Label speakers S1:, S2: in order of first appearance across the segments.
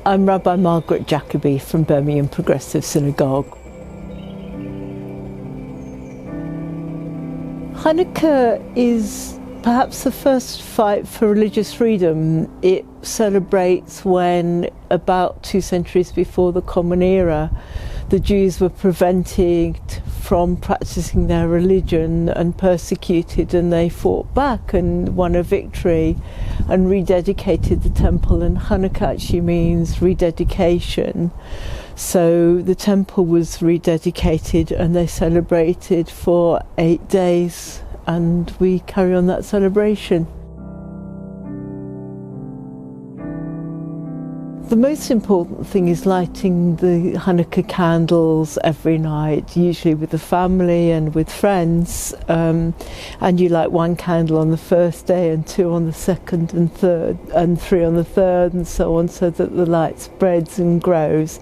S1: I'm Rabbi Margaret Jacobi from Birmingham Progressive Synagogue. Hanukkah is perhaps the first fight for religious freedom. It celebrates when, about 2 centuries before the Common Era, the Jews were prevented from practicing their religion and persecuted, and they fought back and won a victory and rededicated the temple. And Hanukkah actually means rededication. So the temple was rededicated and they celebrated for 8 days, and we carry on that celebration. The most important thing is lighting the Hanukkah candles every night, usually with the family and with friends. And you light 1 candle on the first day and 2 on the second and third and 3 on the third and so on, so that the light spreads and grows.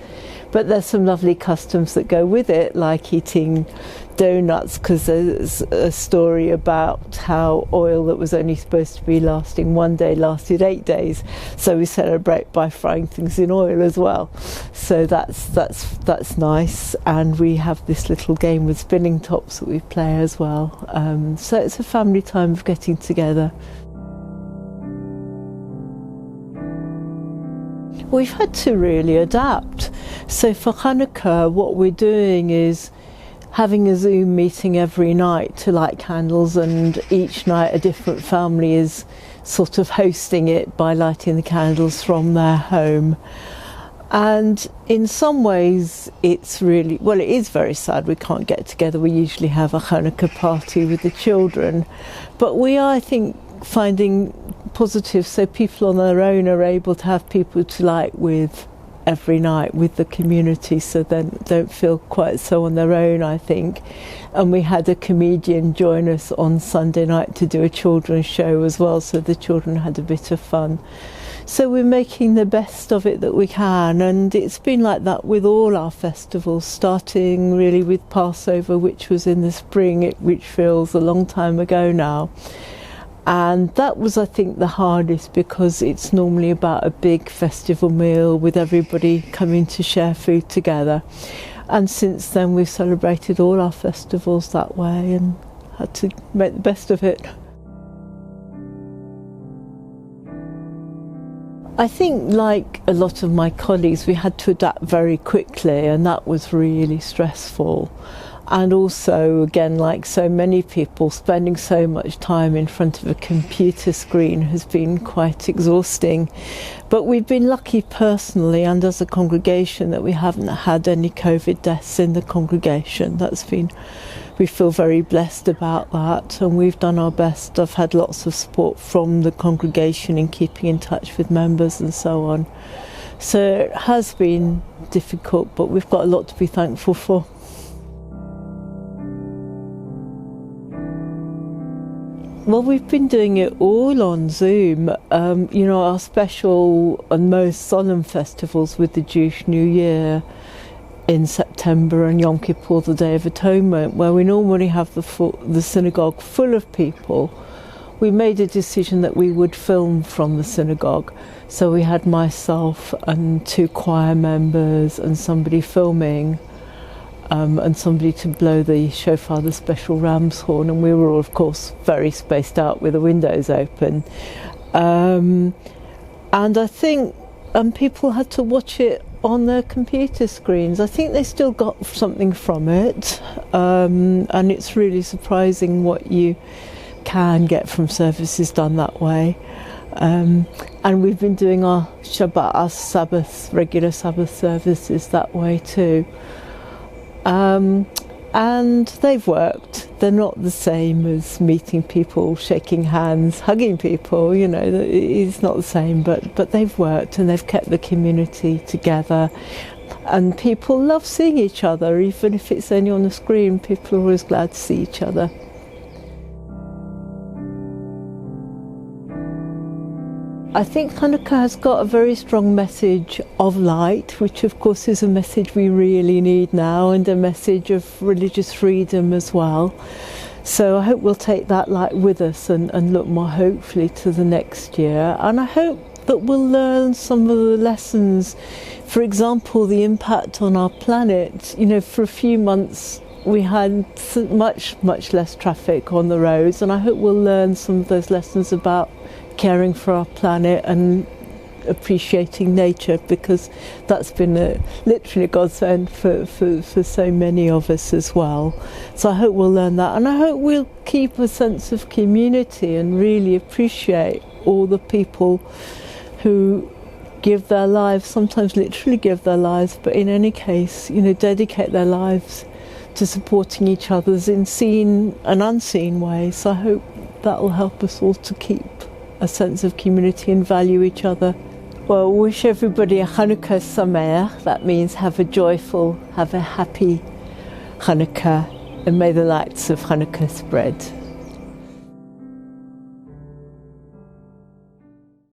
S1: But there's some lovely customs that go with it, like eating donuts, because there's a story about how oil that was only supposed to be lasting 1 day lasted 8 days. So we celebrate by frying things in oil as well. So that's nice. And we have this little game with spinning tops that we play as well. So it's a family time of getting together. We've had to really adapt. So for Hanukkah, what we're doing is having a Zoom meeting every night to light candles, and each night a different family is sort of hosting it by lighting the candles from their home. And in some ways it's really, well, it is very sad we can't get together. We usually have a Hanukkah party with the children, but we are, I think, finding positive, so people on their own are able to have people to light with every night with the community, so then don't feel quite so on their own, I think. And we had a comedian join us on Sunday night to do a children's show as well, so the children had a bit of fun. So we're making the best of it that we can, and it's been like that with all our festivals, starting really with Passover, which was in the spring, which feels a long time ago now. And that was, I think, the hardest, because it's normally about a big festival meal with everybody coming to share food together. And since then we've celebrated all our festivals that way and had to make the best of it. I think, like a lot of my colleagues, we had to adapt very quickly, and that was really stressful. And also, again, like so many people, spending so much time in front of a computer screen has been quite exhausting. But we've been lucky personally and as a congregation that we haven't had any COVID deaths in the congregation. We feel very blessed about that, and we've done our best. I've had lots of support from the congregation in keeping in touch with members and so on. So it has been difficult, but we've got a lot to be thankful for. Well, we've been doing it all on Zoom. Our special and most solemn festivals with the Jewish New Year in September, and Yom Kippur, the Day of Atonement, where we normally have the synagogue full of people. We made a decision that we would film from the synagogue. So we had myself and 2 choir members and somebody filming. And somebody to blow the shofar, the special ram's horn, and we were all, of course, very spaced out with the windows open. And I think people had to watch it on their computer screens. I think they still got something from it, and it's really surprising what you can get from services done that way. And we've been doing our Shabbat, our Sabbath, regular Sabbath services that way too. And they've worked. They're not the same as meeting people, shaking hands, hugging people, it's not the same, but they've worked, and they've kept the community together. And people love seeing each other, even if it's only on the screen. People are always glad to see each other. I think Hanukkah has got a very strong message of light, which of course is a message we really need now, and a message of religious freedom as well. So I hope we'll take that light with us and look more hopefully to the next year. And I hope that we'll learn some of the lessons. For example, the impact on our planet. You know, for a few months we had much less traffic on the roads, and I hope we'll learn some of those lessons about caring for our planet and appreciating nature, because that's been literally a godsend for so many of us as well. So I hope we'll learn that, and I hope we'll keep a sense of community and really appreciate all the people who give their lives, sometimes literally give their lives, but in any case, you know, dedicate their lives to supporting each other's in seen and unseen ways. So I hope that will help us all to keep a sense of community and value each other. Well, wish everybody a Chanukah Sameach. That means have a joyful, have a happy Hanukkah, and may the lights of Hanukkah spread.